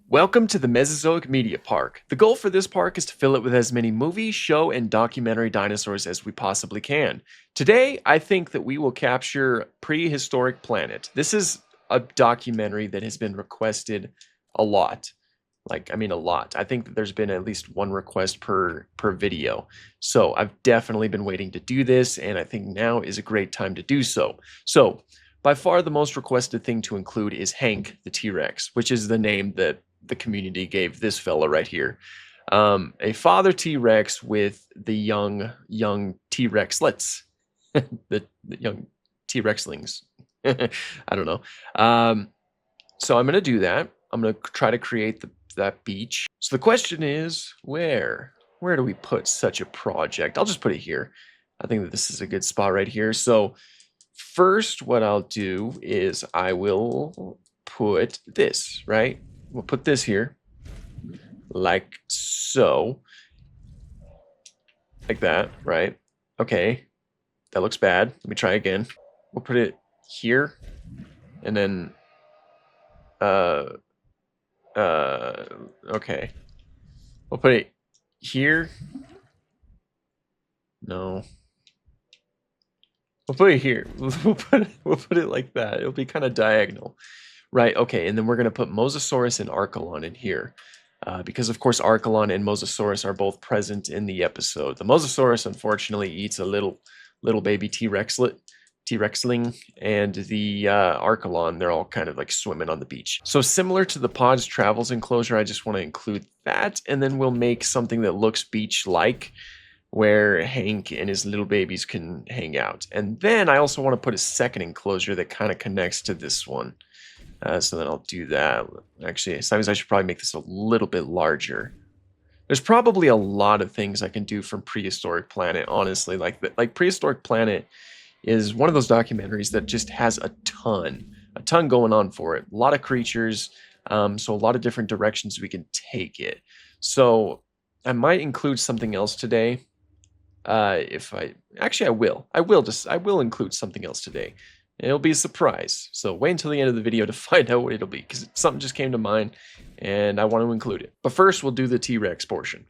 Welcome to the Mesozoic Media Park. The goal for this park is to fill it with as many movie, show, and documentary dinosaurs as we possibly can. Today, I think that we will capture Prehistoric Planet. This is a documentary that has been requested a lot. A lot. I think that there's been at least one request per video. So I've definitely been waiting to do this, and I think now is a great time to do so. So, by far the most requested thing to include is Hank the T-Rex, which is the name that the community gave this fella right here. A father T-Rex with the young T-Rexlets, the young T-Rexlings. I don't know. So I'm gonna do that. I'm gonna try to create that beach. So the question is, where do we put such a project? I'll just put it here. I think that this is a good spot right here. So first, what I'll do is I will put this, right? We'll put this here, like so. Like that, right? Okay, that looks bad. Let me try again. We'll put it here, and then, okay. We'll put it here. No. We'll put it here. We'll put it like that. It'll be kind of diagonal. Right, okay, and then we're going to put Mosasaurus and Archelon in here. Because, of course, Archelon and Mosasaurus are both present in the episode. The Mosasaurus, unfortunately, eats a little baby T-Rexling, and the Archelon, they're all kind of like swimming on the beach. So similar to the Pod's Travels enclosure, I just want to include that, and then we'll make something that looks beach-like, where Hank and his little babies can hang out. And then I also want to put a second enclosure that kind of connects to this one. So then I'll do that. Actually, sometimes I should probably make this a little bit larger. There's probably a lot of things I can do from Prehistoric Planet, honestly. Like Prehistoric Planet is one of those documentaries that just has a ton going on for it. A lot of creatures, so a lot of different directions we can take it. So I might include something else today. I will include something else today. It'll be a surprise, so wait until the end of the video to find out what it'll be, because something just came to mind, and I want to include it. But first, we'll do the T-Rex portion.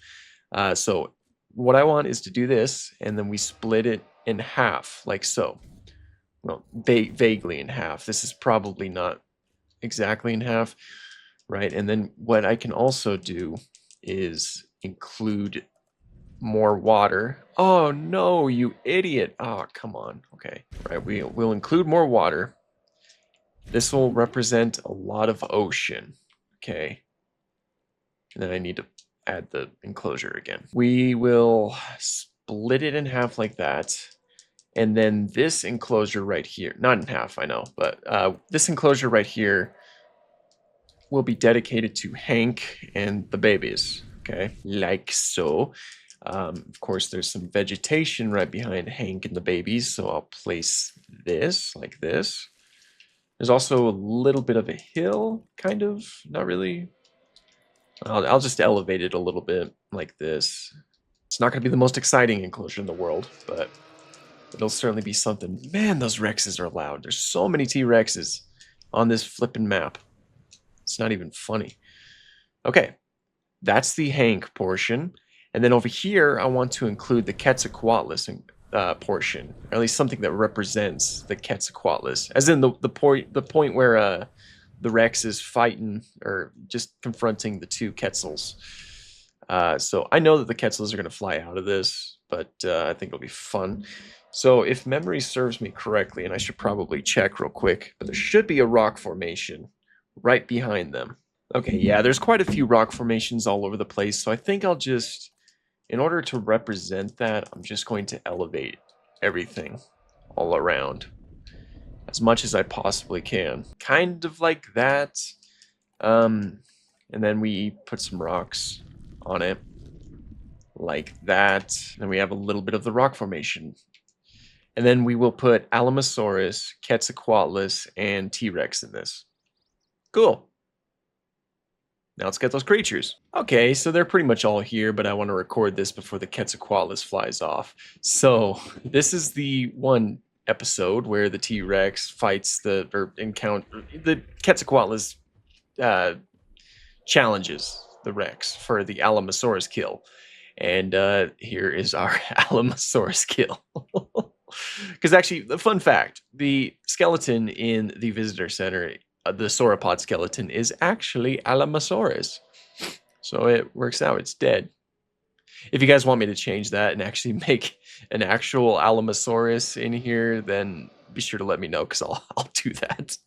So what I want is to do this, and then we split it in half, like so. Well, vaguely in half. This is probably not exactly in half, right? And then what I can also do is include more water. Oh no, you idiot. Oh, come on. Okay. Right, we'll include more water. This will represent a lot of ocean. Okay. And then I need to add the enclosure again. We will split it in half like that. And then this enclosure right here, not in half, I know, but this enclosure right here will be dedicated to Hank and the babies. Okay, like so. Of course, there's some vegetation right behind Hank and the babies, so I'll place this like this. There's also a little bit of a hill, kind of, not really. I'll just elevate it a little bit like this. It's not going to be the most exciting enclosure in the world, but it'll certainly be something. Man, those Rexes are loud. There's so many T-Rexes on this flippin' map. It's not even funny. Okay, that's the Hank portion. And then over here, I want to include the Quetzalcoatlus portion, or at least something that represents the Quetzalcoatlus, as in the point where the Rex is fighting or just confronting the two Quetzals. So I know that the Quetzals are going to fly out of this, but I think it'll be fun. So if memory serves me correctly, and I should probably check real quick, but there should be a rock formation right behind them. Okay, yeah, there's quite a few rock formations all over the place, so I think I'll just, in order to represent that, I'm just going to elevate everything all around as much as I possibly can. Kind of like that. And then we put some rocks on it like that. And we have a little bit of the rock formation. And then we will put Alamosaurus, Quetzalcoatlus, and T-Rex in this. Cool. Now let's get those creatures. Okay, so they're pretty much all here, but I want to record this before the Quetzalcoatlus flies off. So this is the one episode where the T-Rex fights the Quetzalcoatlus challenges the Rex for the Alamosaurus kill. And here is our Alamosaurus kill. Because actually, the fun fact, the skeleton in the visitor center, the sauropod skeleton, is actually Alamosaurus. So it works out, it's dead. If you guys want me to change that and actually make an actual Alamosaurus in here, then be sure to let me know, because I'll do that.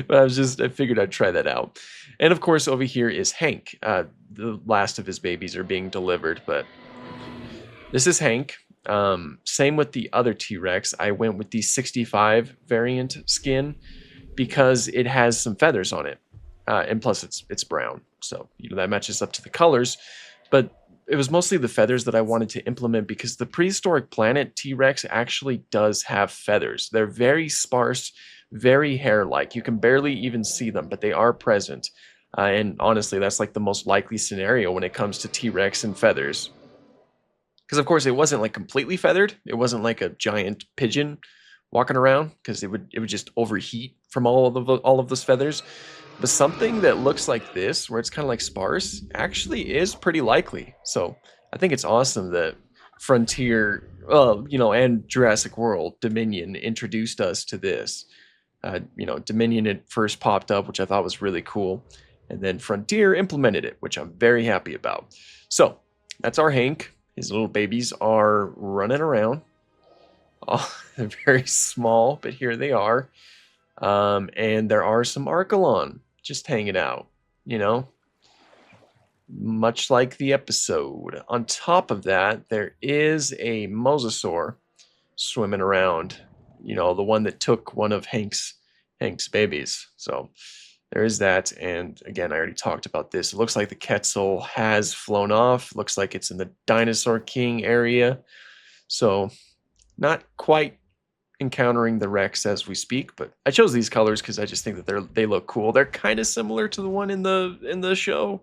But I figured I'd try that out. And of course, over here is Hank. The last of his babies are being delivered, but this is Hank. Same with the other T-Rex. I went with the 65 variant skin because it has some feathers on it. And plus it's brown. So, that matches up to the colors. But it was mostly the feathers that I wanted to implement, because the prehistoric planet T-Rex actually does have feathers. They're very sparse, very hair-like. You can barely even see them, but they are present. And honestly, that's like the most likely scenario when it comes to T-Rex and feathers. Because of course it wasn't like completely feathered. It wasn't like a giant pigeon walking around, because it would just overheat from all of those feathers. But something that looks like this, where it's kind of like sparse, actually is pretty likely. So I think it's awesome that Frontier, and Jurassic World Dominion introduced us to this. Dominion had first popped up, which I thought was really cool. And then Frontier implemented it, which I'm very happy about. So that's our Hank. His little babies are running around. Oh, they're very small, but here they are. And there are some Archelon just hanging out, much like the episode. On top of that, there is a Mosasaur swimming around, the one that took one of Hank's babies. So there is that. And again, I already talked about this. It looks like the Quetzal has flown off. Looks like it's in the Dinosaur King area. So not quite encountering the Rex as we speak, but I chose these colors because I just think that they look cool. They're kind of similar to the one in the show,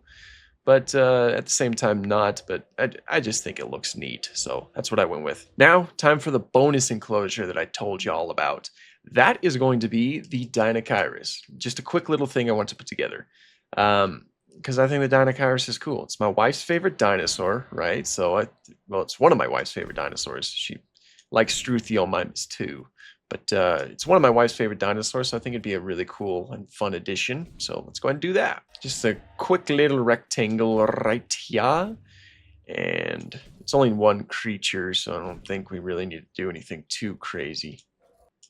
but at the same time not. But I just think it looks neat, so that's what I went with. Now, time for the bonus enclosure that I told you all about. That is going to be the Dinosaurus. Just a quick little thing I want to put together, because I think the Dinosaurus is cool. It's my wife's favorite dinosaur, right? So it's one of my wife's favorite dinosaurs. She like Struthiomimus too. But it's one of my wife's favorite dinosaurs, so I think it'd be a really cool and fun addition. So let's go ahead and do that. Just a quick little rectangle right here. And it's only one creature, so I don't think we really need to do anything too crazy.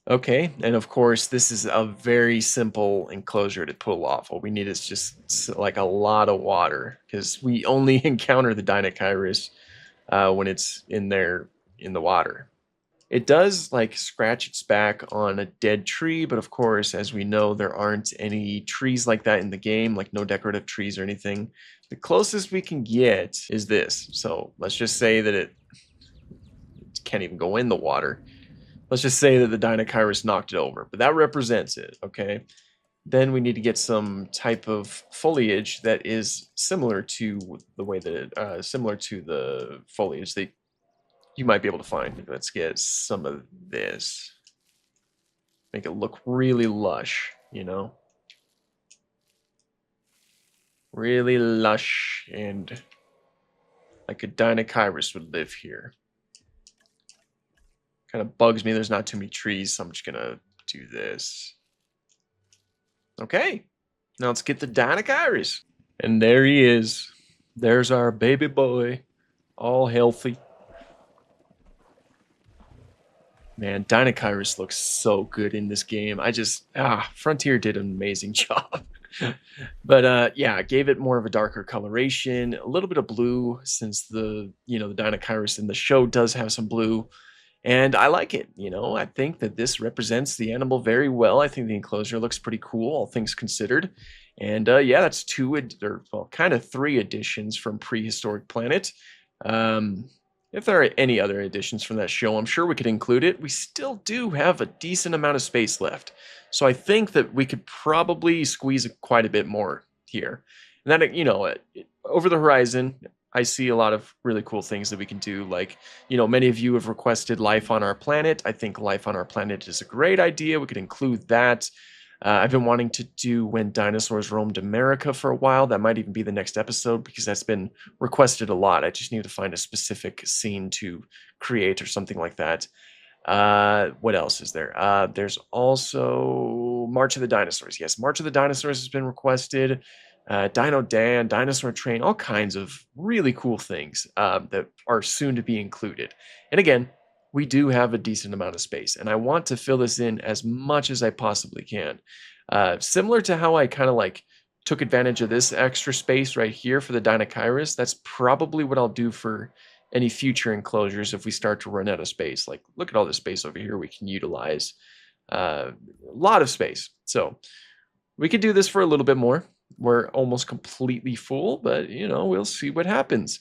Okay, and of course, this is a very simple enclosure to pull off. All we need is just like a lot of water, because we only encounter the Dinosaurus when it's in the water. It does like scratch its back on a dead tree, but of course, as we know, there aren't any trees like that in the game, like no decorative trees or anything. The closest we can get is this. So let's just say that it can't even go in the water. Let's just say that the Dinosaurus knocked it over, but that represents it, okay? Then we need to get some type of foliage that is similar to the way that similar to the foliage that you might be able to find. Let's get some of this. Make it look really lush, Really lush, and like a Dinosaurus would live here. Kind of bugs me there's not too many trees, so I'm just gonna do this. Okay, now let's get the Dinosaurus. And there he is. There's our baby boy, all healthy. Man, Dinosaurus looks so good in this game. Frontier did an amazing job. But yeah, I gave it more of a darker coloration, a little bit of blue, since the Dinosaurus in the show does have some blue. And I like it, I think that this represents the animal very well. I think the enclosure looks pretty cool, all things considered. And yeah, that's kind of three additions from Prehistoric Planet. If there are any other additions from that show, I'm sure we could include it. We still do have a decent amount of space left. So I think that we could probably squeeze quite a bit more here. And that, over the horizon, I see a lot of really cool things that we can do. Like, many of you have requested life on our planet. I think life on our planet is a great idea. We could include that. I've been wanting to do When Dinosaurs Roamed America for a while. That might even be the next episode because that's been requested a lot. I just need to find a specific scene to create or something like that. What else is there? There's also March of the Dinosaurs. Yes, March of the Dinosaurs has been requested. Dino Dan, Dinosaur Train, all kinds of really cool things that are soon to be included. And again, we do have a decent amount of space, and I want to fill this in as much as I possibly can. Similar to how I kind of like took advantage of this extra space right here for the Dinochirus, that's probably what I'll do for any future enclosures if we start to run out of space. Like, look at all this space over here we can utilize. A lot of space. So we could do this for a little bit more. We're almost completely full, but we'll see what happens.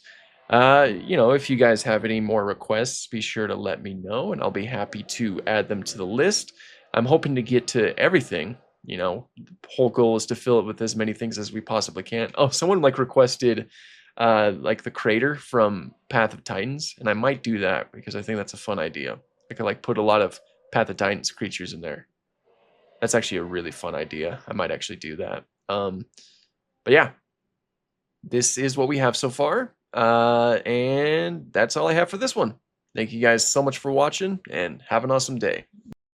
If you guys have any more requests, be sure to let me know and I'll be happy to add them to the list. I'm hoping to get to everything. The whole goal is to fill it with as many things as we possibly can. Oh, someone like requested like the crater from Path of Titans, and I might do that because I think that's a fun idea. I could like put a lot of Path of Titans creatures in there. That's actually a really fun idea. I might actually do that. But yeah, this is what we have so far. And that's all I have for this one. Thank you guys so much for watching and have an awesome day.